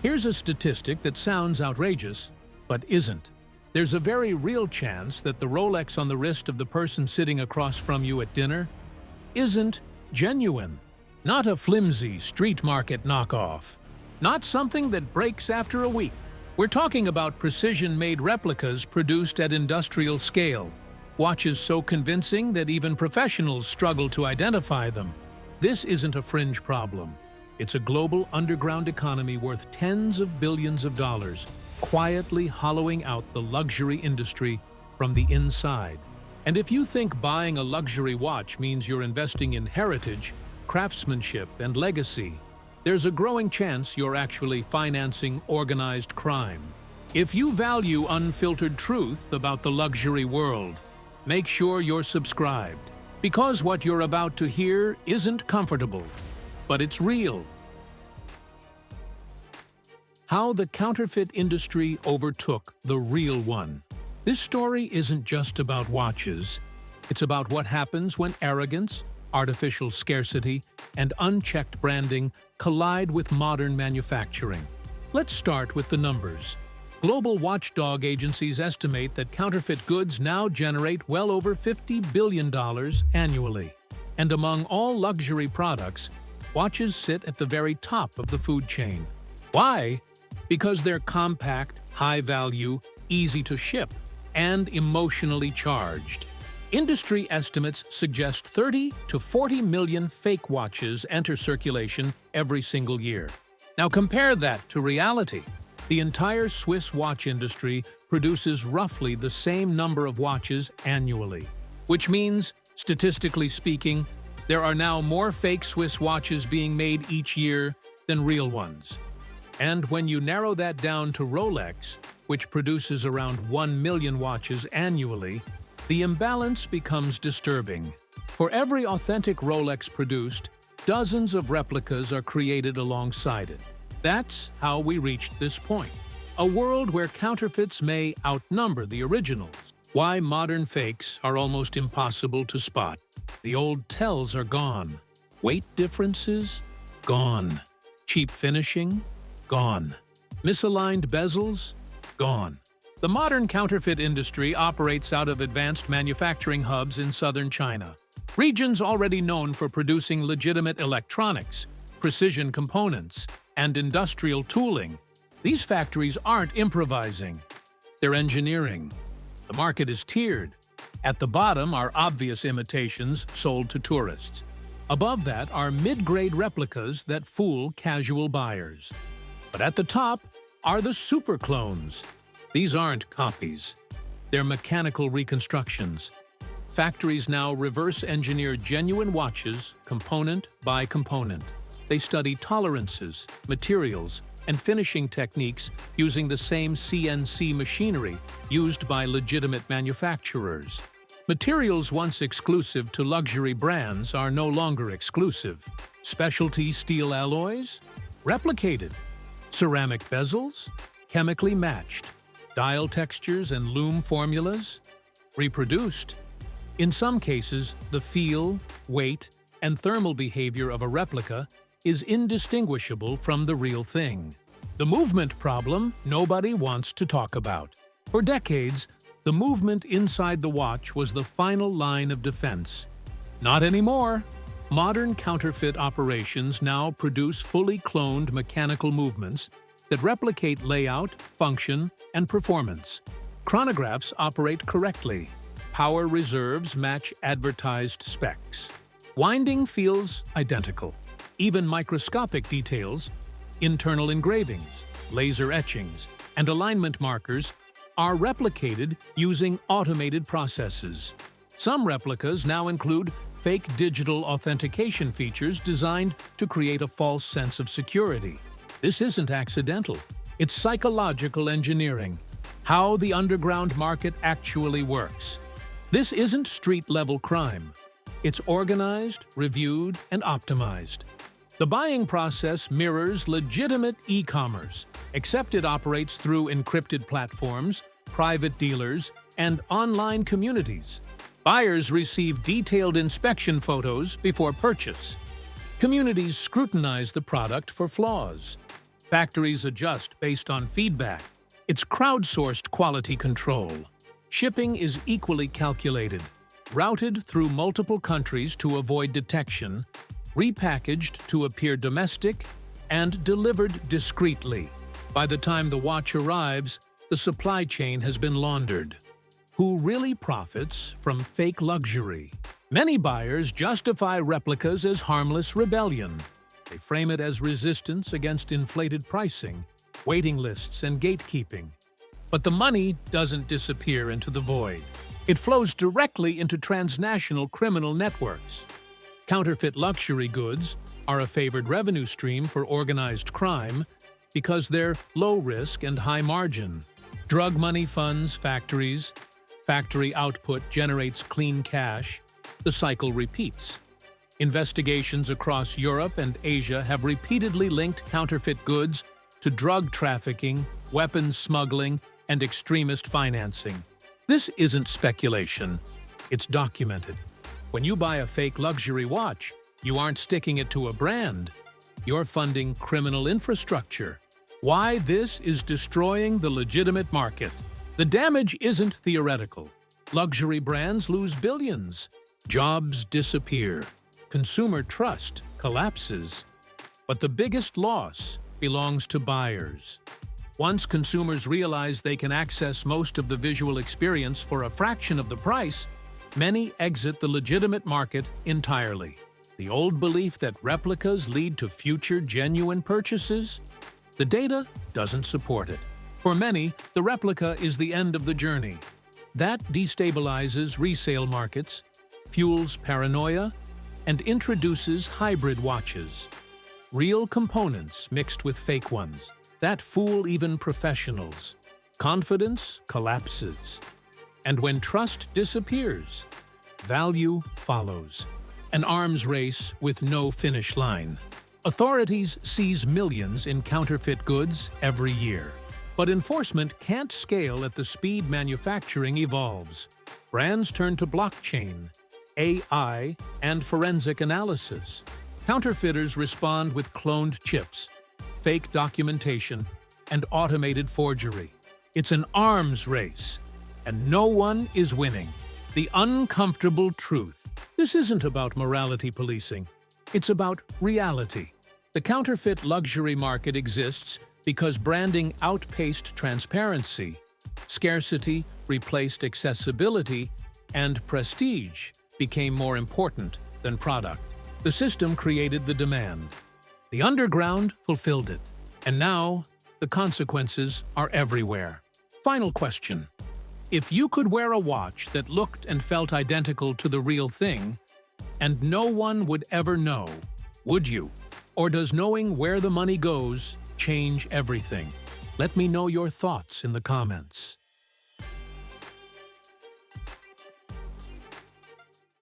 Here's a statistic that sounds outrageous, but isn't. There's a very real chance that the Rolex on the wrist of the person sitting across from you at dinner isn't genuine. Not a flimsy street market knockoff. Not something that breaks after a week. We're talking about precision-made replicas produced at industrial scale. Watches so convincing that even professionals struggle to identify them. This isn't a fringe problem. It's a global underground economy worth tens of billions of dollars, quietly hollowing out the luxury industry from the inside. And if you think buying a luxury watch means you're investing in heritage, craftsmanship, and legacy, there's a growing chance you're actually financing organized crime. If you value unfiltered truth about the luxury world, make sure you're subscribed, because what you're about to hear isn't comfortable, but it's real. How the counterfeit industry overtook the real one. This story isn't just about watches. It's about what happens when arrogance, artificial scarcity, and unchecked branding collide with modern manufacturing. Let's start with the numbers. Global watchdog agencies estimate that counterfeit goods now generate well over $50 billion annually. And among all luxury products, watches sit at the very top of the food chain. Why? Because they're compact, high-value, easy to ship, and emotionally charged. Industry estimates suggest 30 to 40 million fake watches enter circulation every single year. Now compare that to reality. The entire Swiss watch industry produces roughly the same number of watches annually, which means, statistically speaking, there are now more fake Swiss watches being made each year than real ones. And when you narrow that down to Rolex, which produces around 1 million watches annually, the imbalance becomes disturbing. For every authentic Rolex produced, dozens of replicas are created alongside it. That's how we reached this point. A world where counterfeits may outnumber the originals. Why modern fakes are almost impossible to spot. The old tells are gone. Weight differences? Gone. Cheap finishing? Gone. Misaligned bezels? Gone. The modern counterfeit industry operates out of advanced manufacturing hubs in southern China, regions already known for producing legitimate electronics, precision components, and industrial tooling. These factories aren't improvising. They're engineering. The market is tiered. At the bottom are obvious imitations sold to tourists. Above that are mid-grade replicas that fool casual buyers. But at the top are the super clones. These aren't copies. They're mechanical reconstructions. Factories now reverse engineer genuine watches component by component. They study tolerances, materials, and finishing techniques using the same CNC machinery used by legitimate manufacturers. Materials once exclusive to luxury brands are no longer exclusive. Specialty steel alloys? Replicated. Ceramic bezels? Chemically matched. Dial textures and lume formulas? Reproduced. In some cases, the feel, weight, and thermal behavior of a replica is indistinguishable from the real thing. The movement problem nobody wants to talk about. For decades, the movement inside the watch was the final line of defense. Not anymore. Modern counterfeit operations now produce fully cloned mechanical movements that replicate layout, function, and performance. Chronographs operate correctly. Power reserves match advertised specs. Winding feels identical. Even microscopic details, internal engravings, laser etchings, and alignment markers are replicated using automated processes. Some replicas now include fake digital authentication features designed to create a false sense of security. This isn't accidental. It's psychological engineering. How the underground market actually works. This isn't street-level crime. It's organized, reviewed, and optimized. The buying process mirrors legitimate e-commerce, except it operates through encrypted platforms, private dealers, and online communities. Buyers receive detailed inspection photos before purchase. Communities scrutinize the product for flaws. Factories adjust based on feedback. It's crowdsourced quality control. Shipping is equally calculated, routed through multiple countries to avoid detection, repackaged to appear domestic, and delivered discreetly. By the time the watch arrives, the supply chain has been laundered. Who really profits from fake luxury? Many buyers justify replicas as harmless rebellion. They frame it as resistance against inflated pricing, waiting lists, and gatekeeping. But the money doesn't disappear into the void. It flows directly into transnational criminal networks. Counterfeit luxury goods are a favored revenue stream for organized crime because they're low risk and high margin. Drug money funds factories. Factory output generates clean cash. The cycle repeats. Investigations across Europe and Asia have repeatedly linked counterfeit goods to drug trafficking, weapons smuggling, and extremist financing. This isn't speculation. It's documented. When you buy a fake luxury watch, you aren't sticking it to a brand. You're funding criminal infrastructure. Why this is destroying the legitimate market. The damage isn't theoretical. Luxury brands lose billions. Jobs disappear. Consumer trust collapses. But the biggest loss belongs to buyers. Once consumers realize they can access most of the visual experience for a fraction of the price, many exit the legitimate market entirely. The old belief that replicas lead to future genuine purchases? The data doesn't support it. For many, the replica is the end of the journey. That destabilizes resale markets, fuels paranoia, and introduces hybrid watches. Real components mixed with fake ones that fool even professionals. Confidence collapses. And when trust disappears, value follows. An arms race with no finish line. Authorities seize millions in counterfeit goods every year. But enforcement can't scale at the speed manufacturing evolves. Brands turn to blockchain, AI, and forensic analysis. Counterfeiters respond with cloned chips, fake documentation, and automated forgery. It's an arms race, and no one is winning. The uncomfortable truth. This isn't about morality policing. It's about reality. The counterfeit luxury market exists because branding outpaced transparency, scarcity replaced accessibility, and prestige became more important than product. The system created the demand. The underground fulfilled it. And now, the consequences are everywhere. Final question. If you could wear a watch that looked and felt identical to the real thing, and no one would ever know, would you? Or does knowing where the money goes change everything? Let me know your thoughts in the comments.